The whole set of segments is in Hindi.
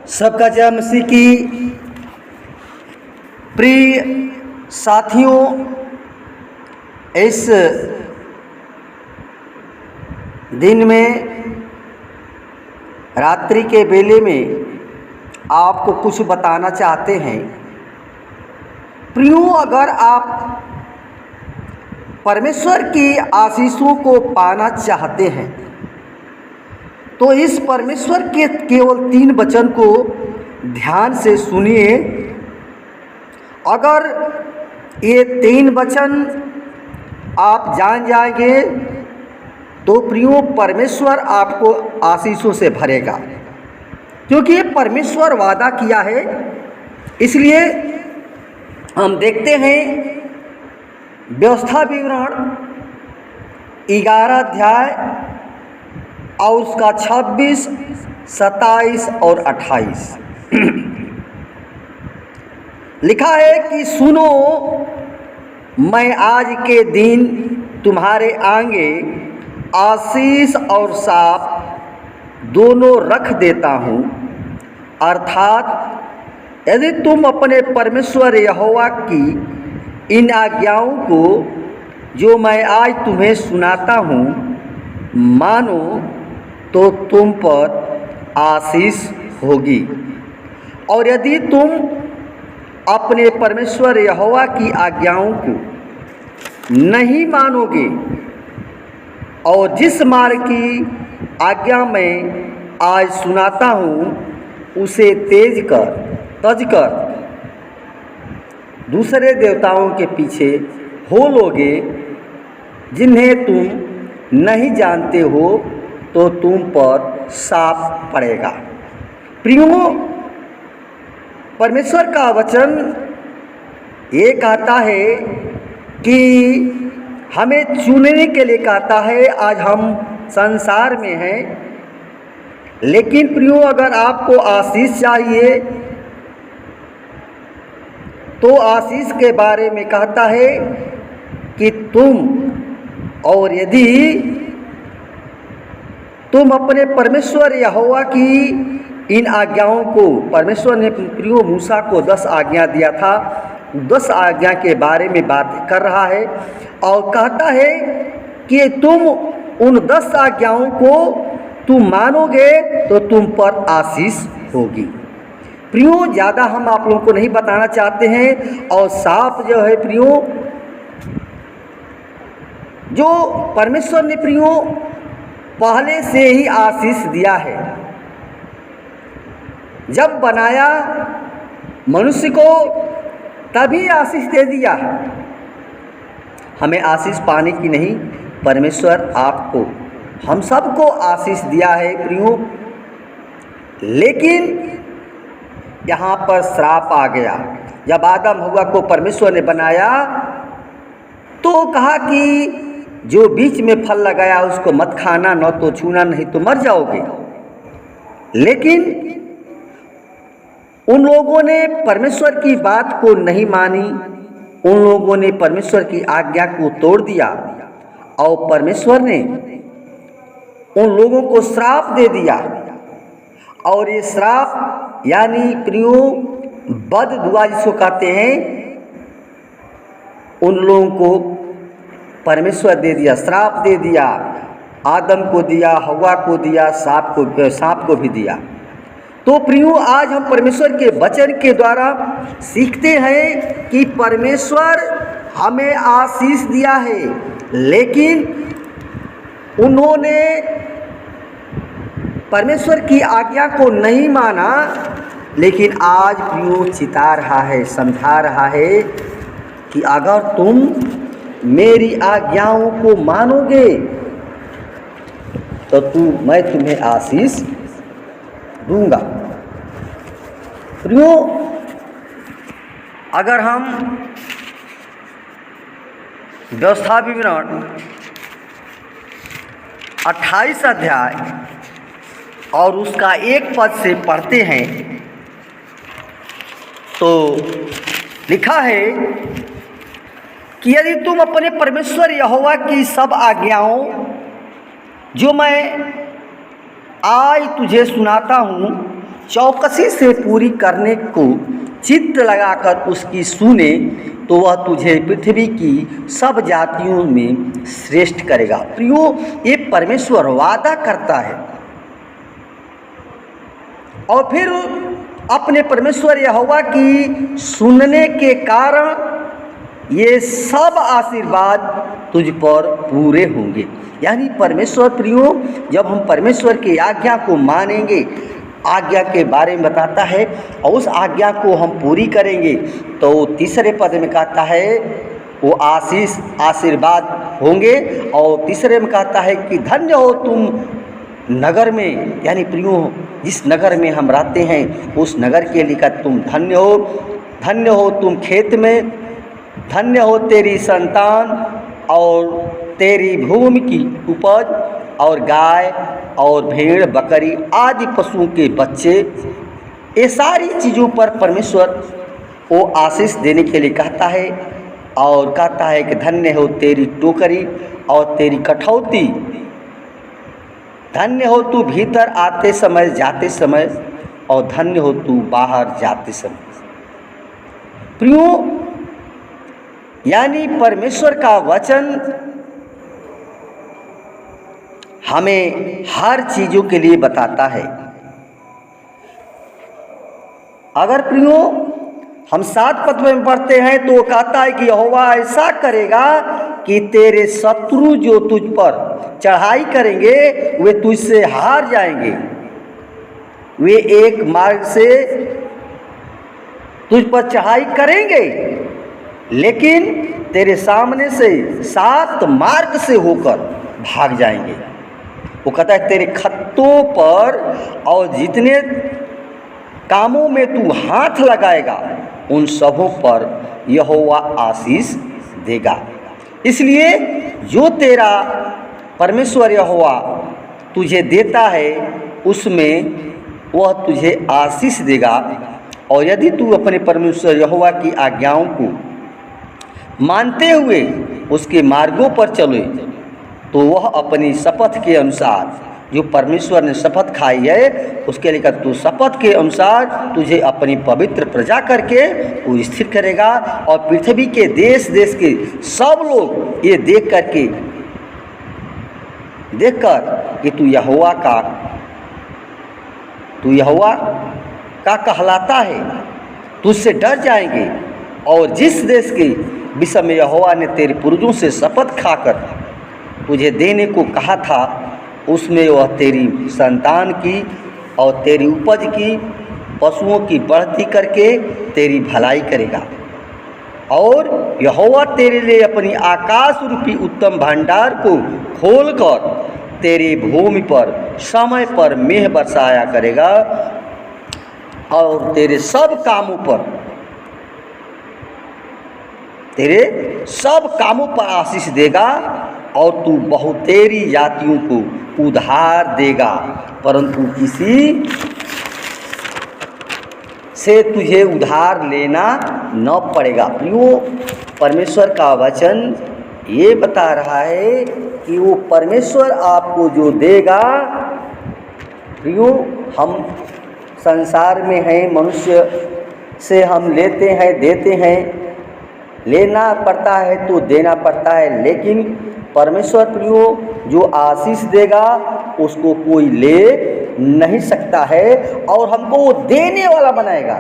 सबका जय मसीह की। प्रिय साथियों, इस दिन में रात्रि के बेले में आपको कुछ बताना चाहते हैं। प्रियो, अगर आप परमेश्वर की आशीषों को पाना चाहते हैं तो इस परमेश्वर के केवल 3 वचन को ध्यान से सुनिए। अगर ये 3 वचन आप जान जाएंगे तो प्रियो परमेश्वर आपको आशीषों से भरेगा, क्योंकि ये परमेश्वर वादा किया है। इसलिए हम देखते हैं व्यवस्था विवरण 11 अध्याय और उसका 26, 27 और 28 लिखा है कि सुनो, मैं आज के दिन तुम्हारे आगे आशीष और शाप दोनों रख देता हूँ। अर्थात यदि तुम अपने परमेश्वर यहोवा की इन आज्ञाओं को जो मैं आज तुम्हें सुनाता हूँ मानो तो तुम पर आशीष होगी, और यदि तुम अपने परमेश्वर यहोवा की आज्ञाओं को नहीं मानोगे और जिस मार्ग की आज्ञा मैं आज सुनाता हूँ उसे तज कर दूसरे देवताओं के पीछे हो लोगे जिन्हें तुम नहीं जानते हो तो तुम पर शाप पड़ेगा। प्रियो, परमेश्वर का वचन ये कहता है कि हमें चुनने के लिए कहता है। आज हम संसार में हैं, लेकिन प्रियो अगर आपको आशीष चाहिए तो आशीष के बारे में कहता है कि और यदि तुम अपने परमेश्वर यहोवा की इन आज्ञाओं को, परमेश्वर ने प्रियो मूसा को 10 आज्ञा दिया था, 10 आज्ञा के बारे में बात कर रहा है और कहता है कि तुम उन 10 आज्ञाओं को तुम मानोगे तो तुम पर आशीष होगी। प्रियो, ज़्यादा हम आप लोगों को नहीं बताना चाहते हैं। और साफ जो है प्रियो, जो परमेश्वर ने प्रियो पहले से ही आशीष दिया है। जब बनाया मनुष्य को तभी आशीष दे दिया। हमें आशीष पाने की नहीं, परमेश्वर आपको हम सबको आशीष दिया है प्रियो। लेकिन यहाँ पर श्राप आ गया। जब आदम हव्वा को परमेश्वर ने बनाया तो कहा कि जो बीच में फल लगाया उसको मत खाना, न तो छूना, नहीं तो मर जाओगे। लेकिन उन लोगों ने परमेश्वर की बात को नहीं मानी, उन लोगों ने परमेश्वर की आज्ञा को तोड़ दिया और परमेश्वर ने उन लोगों को श्राप दे दिया। और ये श्राप यानी प्रियो बद दुआ जिसको कहते हैं, उन लोगों को परमेश्वर दे दिया, श्राप दे दिया। आदम को दिया, हव्वा को दिया, सांप को भी दिया। तो प्रियो आज हम परमेश्वर के वचन के द्वारा सीखते हैं कि परमेश्वर हमें आशीष दिया है, लेकिन उन्होंने परमेश्वर की आज्ञा को नहीं माना। लेकिन आज प्रियो चिता रहा है, समझा रहा है कि अगर तुम मेरी आज्ञाओं को मानोगे तो मैं तुम्हें आशीष दूंगा। प्रियो, अगर हम व्यवस्था विवरण 28 अध्याय और उसका 1 पद से पढ़ते हैं तो लिखा है कि यदि तुम अपने परमेश्वर यहोवा की सब आज्ञाओं जो मैं आज तुझे सुनाता हूँ चौकसी से पूरी करने को चित्त लगाकर उसकी सुने तो वह तुझे पृथ्वी की सब जातियों में श्रेष्ठ करेगा। प्रियो, ये परमेश्वर वादा करता है और फिर अपने परमेश्वर यहोवा की सुनने के कारण ये सब आशीर्वाद तुझ पर पूरे होंगे। यानी परमेश्वर प्रियो, जब हम परमेश्वर की आज्ञा को मानेंगे, आज्ञा के बारे में बताता है और उस आज्ञा को हम पूरी करेंगे तो तीसरे पद में कहता है वो आशीर्वाद होंगे। और तीसरे में कहता है कि धन्य हो तुम नगर में, यानी प्रियो जिस नगर में हम रहते हैं उस नगर के लिए का तुम धन्य हो तुम खेत में, धन्य हो तेरी संतान और तेरी भूमि की उपज और गाय और भेड़ बकरी आदि पशुओं के बच्चे। ये सारी चीज़ों पर परमेश्वर वो आशीष देने के लिए कहता है और कहता है कि धन्य हो तेरी टोकरी और तेरी कठौती, धन्य हो तू भीतर आते समय जाते समय और धन्य हो तू बाहर जाते समय। प्रियो, यानी परमेश्वर का वचन हमें हर चीज़ों के लिए बताता है। अगर प्रियो हम 7 पद में पढ़ते हैं तो कहता है कि यहोवा ऐसा करेगा कि तेरे शत्रु जो तुझ पर चढ़ाई करेंगे वे तुझसे हार जाएंगे। वे एक मार्ग से तुझ पर चढ़ाई करेंगे लेकिन तेरे सामने से 7 मार्ग से होकर भाग जाएंगे। वो कहता है तेरे खत्तों पर और जितने कामों में तू हाथ लगाएगा उन सबों पर यहोवा आशीष देगा। इसलिए जो तेरा परमेश्वर यहोवा तुझे देता है उसमें वह तुझे आशीष देगा। और यदि तू अपने परमेश्वर यहोवा की आज्ञाओं को मानते हुए उसके मार्गों पर चले तो वह अपनी शपथ के अनुसार जो परमेश्वर ने शपथ खाई है उसके लिए तू शपथ के अनुसार तुझे अपनी पवित्र प्रजा करके वो स्थिर करेगा। और पृथ्वी के देश देश के सब लोग ये देखकर कि तू यहोवा का कहलाता है, तुझसे डर जाएंगे। और जिस देश के विषय में यहोवा ने तेरे पूर्वजों से शपथ खाकर तुझे देने को कहा था उसमें वह तेरी संतान की और तेरी उपज की पशुओं की बढ़ती करके तेरी भलाई करेगा। और यहोवा तेरे लिए अपनी आकाश रूपी उत्तम भंडार को खोलकर तेरी भूमि पर समय पर मेह बरसाया करेगा और तेरे सब कामों पर आशीष देगा और तू बहुतेरी जातियों को उधार देगा, परंतु किसी से तुझे उधार लेना न पड़ेगा। प्रियो, परमेश्वर का वचन ये बता रहा है कि वो परमेश्वर आपको जो देगा। प्रियो, हम संसार में हैं, मनुष्य से हम लेते हैं देते हैं, लेना पड़ता है तो देना पड़ता है, लेकिन परमेश्वर प्रियो जो आशीष देगा उसको कोई ले नहीं सकता है और हमको वो देने वाला बनाएगा।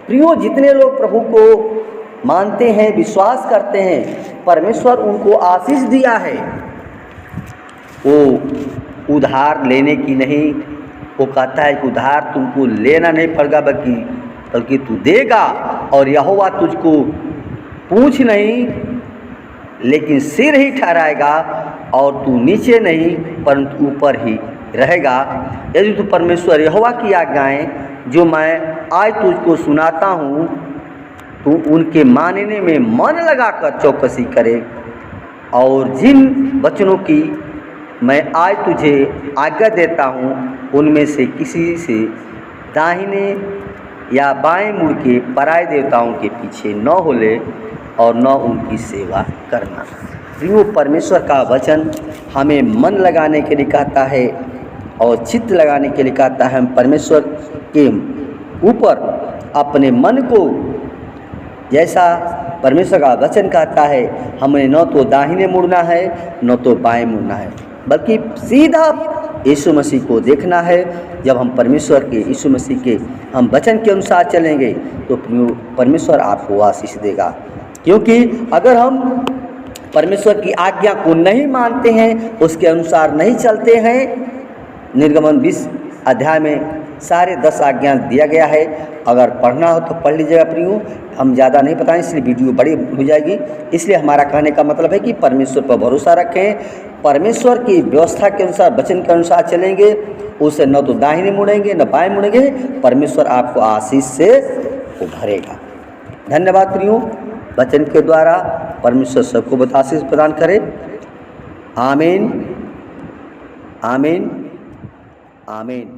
प्रियो, जितने लोग प्रभु को मानते हैं, विश्वास करते हैं, परमेश्वर उनको आशीष दिया है, वो उधार लेने की नहीं। वो कहता है कि उधार तुमको लेना नहीं पड़ेगा बल्कि तू देगा। और यहोवा तुझको पूछ नहीं लेकिन सिर ही ठहराएगा और तू नीचे नहीं परंतु ऊपर ही रहेगा। यदि तू परमेश्वर यहोवा की आज्ञाएं जो मैं आज तुझको सुनाता हूँ तू उनके मानने में मन लगाकर चौकसी करे और जिन वचनों की मैं आज तुझे आज्ञा देता हूँ उनमें से किसी से दाहिने या बाएं मुड़ के पराये देवताओं के पीछे न होले और न उनकी सेवा करना। प्रियो, परमेश्वर का वचन हमें मन लगाने के लिए कहता है और चित्त लगाने के लिए कहता है हम परमेश्वर के ऊपर अपने मन को, जैसा परमेश्वर का वचन कहता है, हमें न तो दाहिने मुड़ना है न तो बाएं मुड़ना है, बल्कि सीधा यीशु मसीह को देखना है। जब हम परमेश्वर के, यीशु मसीह के हम वचन के अनुसार चलेंगे तो परमेश्वर आपको आशीष देगा। क्योंकि अगर हम परमेश्वर की आज्ञा को नहीं मानते हैं, उसके अनुसार नहीं चलते हैं, निर्गमन 20 अध्याय में सारे 10 आज्ञा दिया गया है। अगर पढ़ना हो तो पढ़ लीजिएगा प्रियो, हम ज़्यादा नहीं बताएं इसलिए वीडियो बड़ी हो जाएगी। इसलिए हमारा कहने का मतलब है कि परमेश्वर पर भरोसा रखें, परमेश्वर की व्यवस्था के अनुसार, वचन के अनुसार चलेंगे, उसे न तो दाहिने मुड़ेंगे न बाएं मुड़ेंगे, परमेश्वर आपको आशीष से भरेगा। धन्यवाद प्रियो। वचन के द्वारा परमेश्वर सबको आशीष प्रदान करे। आमीन, आमीन, आमीन।